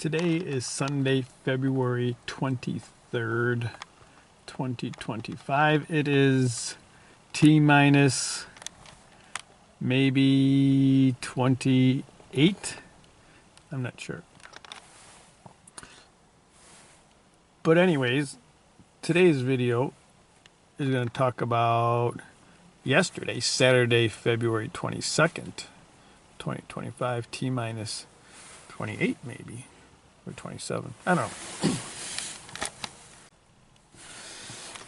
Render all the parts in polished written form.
Today is Sunday, February 23rd, 2025. It is T minus maybe 28. I'm not sure. But anyways, today's video is going to talk about yesterday, Saturday, February 22nd, 2025, T minus 28 maybe. Or 27. I don't know.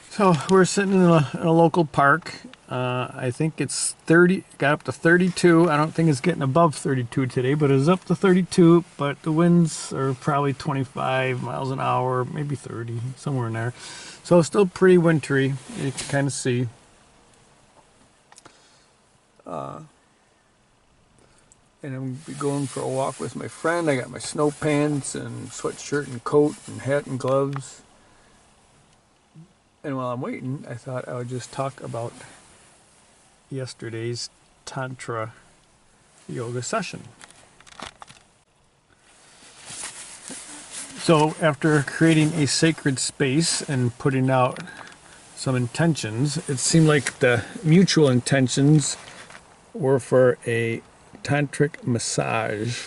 So we're sitting in a local park. I think it's 30, got up to 32. I don't think it's getting above 32 today, but it's up to 32. But the winds are probably 25 miles an hour, maybe 30, somewhere in there. So it's still pretty wintry. You can kind of see. And I'm going to be going for a walk with my friend. I got my snow pants and sweatshirt and coat and hat and gloves. And while I'm waiting, I thought I would just talk about yesterday's tantra yoga session. So after creating a sacred space and putting out some intentions, it seemed like the mutual intentions were for a tantric massage,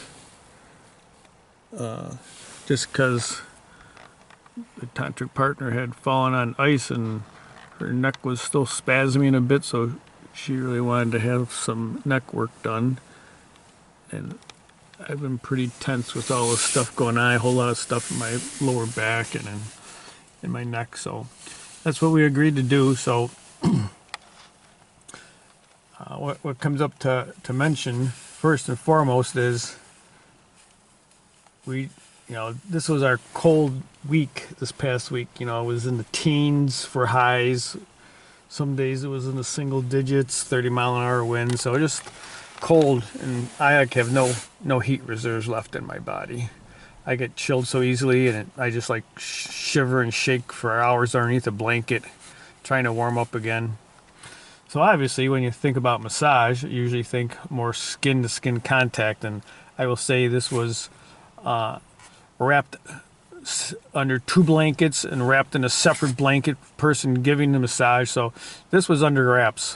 just because the tantric partner had fallen on ice and her neck was still spasming a bit, so she really wanted to have some neck work done. And I've been pretty tense with all this stuff going on, a whole lot of stuff in my lower back and in my neck, so that's what we agreed to do. So what comes up to mention first and foremost is this was our cold week this past week. It was in the teens for highs. Some days it was in the single digits, 30-mile-an-hour wind. So just cold, and I have no heat reserves left in my body. I get chilled so easily, and I just like shiver and shake for hours underneath a blanket, trying to warm up again. So obviously, when you think about massage, you usually think more skin-to-skin contact, and I will say this was wrapped under two blankets and wrapped in a separate blanket, person giving the massage, so this was under wraps.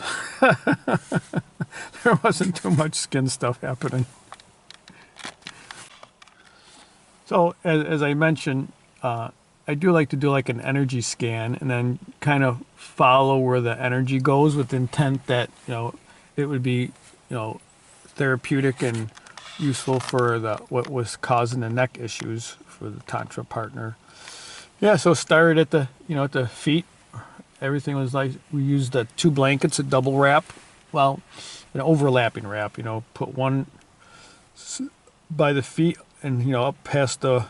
There wasn't too much skin stuff happening. So, as I mentioned, I do like to do like an energy scan and then kind of follow where the energy goes with the intent that, it would be, therapeutic and useful for what was causing the neck issues for the tantra partner. Yeah, so started at the feet. Everything was like, we used the two blankets, a double wrap. Well, an overlapping wrap, put one by the feet and, up past the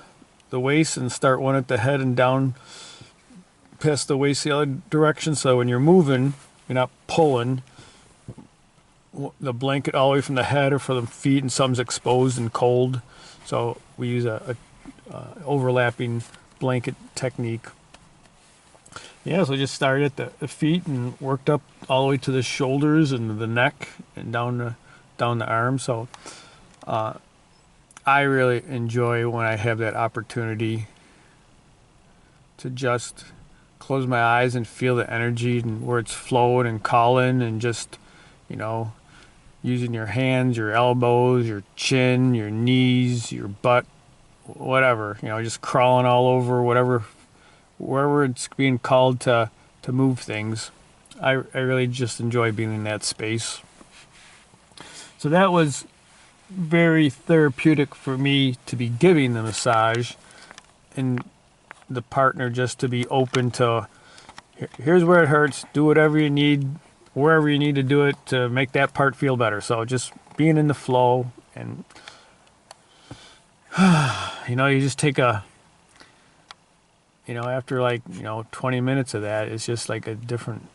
waist, and start one at the head and down past the waist the other direction. So when you're moving, you're not pulling the blanket all the way from the head or from the feet, and some's exposed and cold. So we use a overlapping blanket technique. Yeah, so just started at the feet and worked up all the way to the shoulders and the neck and down the arms. So I really enjoy when I have that opportunity to just close my eyes and feel the energy and where it's flowing and calling, and just, using your hands, your elbows, your chin, your knees, your butt, whatever, just crawling all over wherever it's being called to move things. I really just enjoy being in that space. So that was very therapeutic for me to be giving the massage, and the partner just to be open to, here's where it hurts, do whatever you need, wherever you need to do it to make that part feel better. So just being in the flow, and you just take after 20 minutes of that, it's just like a different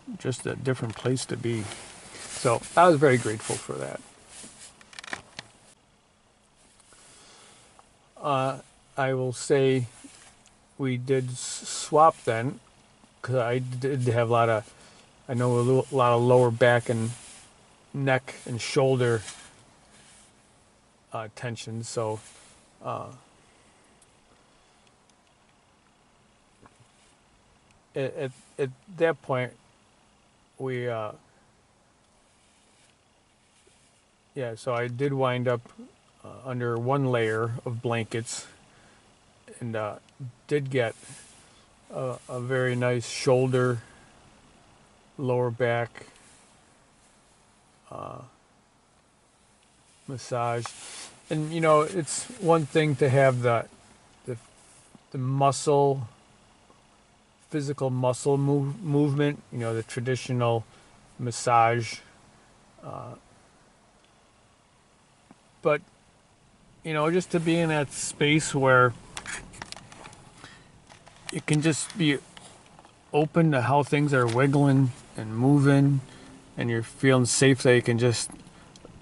place to be. So I was very grateful for that. I will say we did swap then, because I did have a lot of lower back and neck and shoulder tension. So at that point, we yeah. So I did wind up under one layer of blankets, and did get a very nice shoulder, lower back massage. And you know, it's one thing to have the, the muscle, physical muscle movement. You know, the traditional massage, but you know, just to be in that space where it can just be open to how things are wiggling and moving, and you're feeling safe that you can just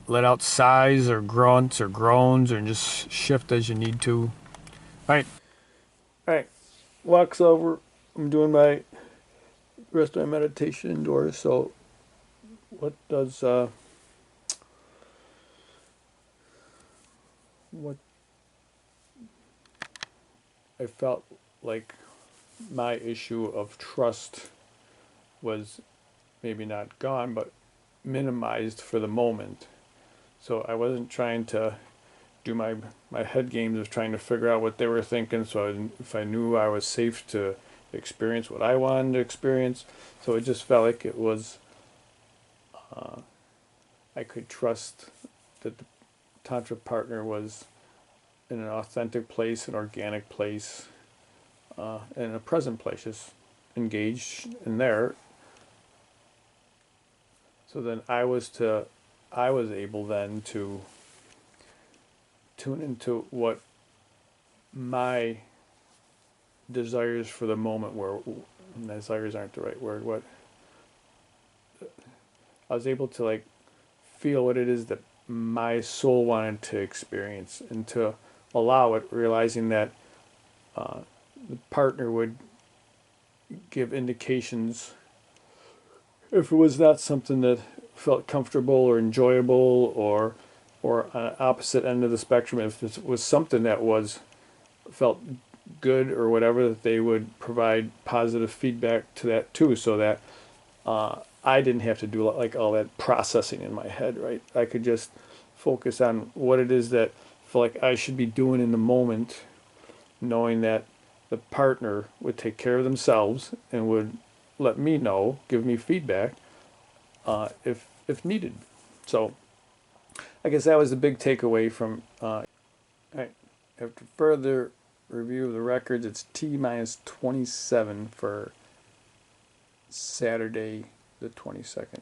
let out sighs or grunts or groans or just shift as you need to. All right. Walks over. I'm doing my rest of my meditation indoors. So, what does what I felt like my issue of trust was maybe not gone, but minimized for the moment. So I wasn't trying to do my head games of trying to figure out what they were thinking. So if I knew I was safe to experience what I wanted to experience, so it just felt like it was. I could trust that the tantra partner was in an authentic place, an organic place, and a present place, just engaged in there. So then I was able then to tune into what my desires for the moment were. Desires aren't the right word. What I was able to like feel what it is that my soul wanted to experience and to allow it, realizing that the partner would give indications if it was not something that felt comfortable or enjoyable, or on the opposite end of the spectrum, if it was something that was felt good or whatever, that they would provide positive feedback to that too, so that I didn't have to do like all that processing in my head, right? I could just focus on what it is that I feel like I should be doing in the moment, knowing that the partner would take care of themselves and would let me know, give me feedback if needed. So I guess that was the big takeaway from. Right. After further review of the records, it's T-27 for Saturday the 22nd.